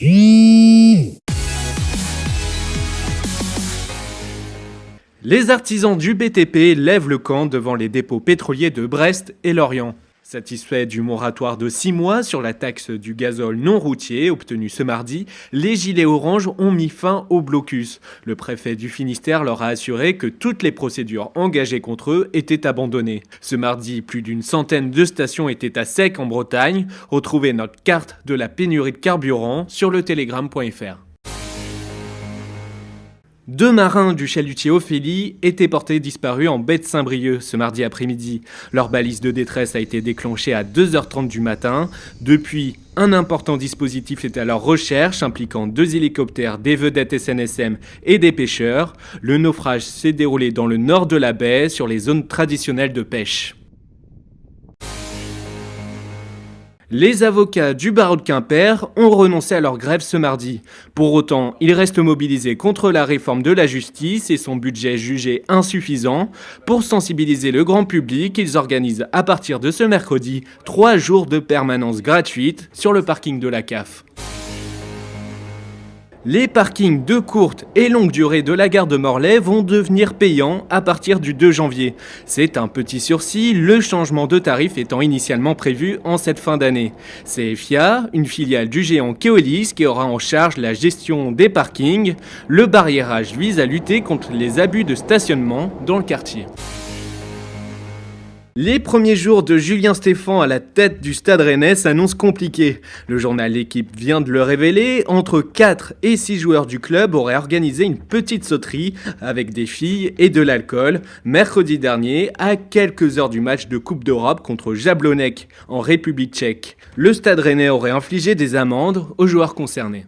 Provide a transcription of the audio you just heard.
Les artisans du BTP lèvent le camp devant les dépôts pétroliers de Brest et Lorient. Satisfaits du moratoire de 6 mois sur la taxe du gazole non routier obtenu ce mardi, les gilets orange ont mis fin au blocus. Le préfet du Finistère leur a assuré que toutes les procédures engagées contre eux étaient abandonnées. Ce mardi, plus d'une centaine de stations étaient à sec en Bretagne. Retrouvez notre carte de la pénurie de carburant sur le telegram.fr. 2 marins du chalutier Ophélie étaient portés disparus en baie de Saint-Brieuc ce mardi après-midi. Leur balise de détresse a été déclenchée à 2h30 du matin. Depuis, un important dispositif est à leur recherche, impliquant 2 hélicoptères, des vedettes SNSM et des pêcheurs. Le naufrage s'est déroulé dans le nord de la baie, sur les zones traditionnelles de pêche. Les avocats du barreau de Quimper ont renoncé à leur grève ce mardi. Pour autant, ils restent mobilisés contre la réforme de la justice et son budget jugé insuffisant. Pour sensibiliser le grand public, ils organisent à partir de ce mercredi 3 jours de permanence gratuite sur le parking de la CAF. Les parkings de courte et longue durée de la gare de Morlaix vont devenir payants à partir du 2 janvier. C'est un petit sursis, le changement de tarif étant initialement prévu en cette fin d'année. C'est FIA, une filiale du géant Keolis, qui aura en charge la gestion des parkings. Le barriérage vise à lutter contre les abus de stationnement dans le quartier. Les premiers jours de Julien Stéphan à la tête du Stade Rennais s'annoncent compliqués. Le journal L'Équipe vient de le révéler, entre 4 et 6 joueurs du club auraient organisé une petite sauterie avec des filles et de l'alcool mercredi dernier à quelques heures du match de Coupe d'Europe contre Jablonec en République tchèque. Le Stade Rennais aurait infligé des amendes aux joueurs concernés.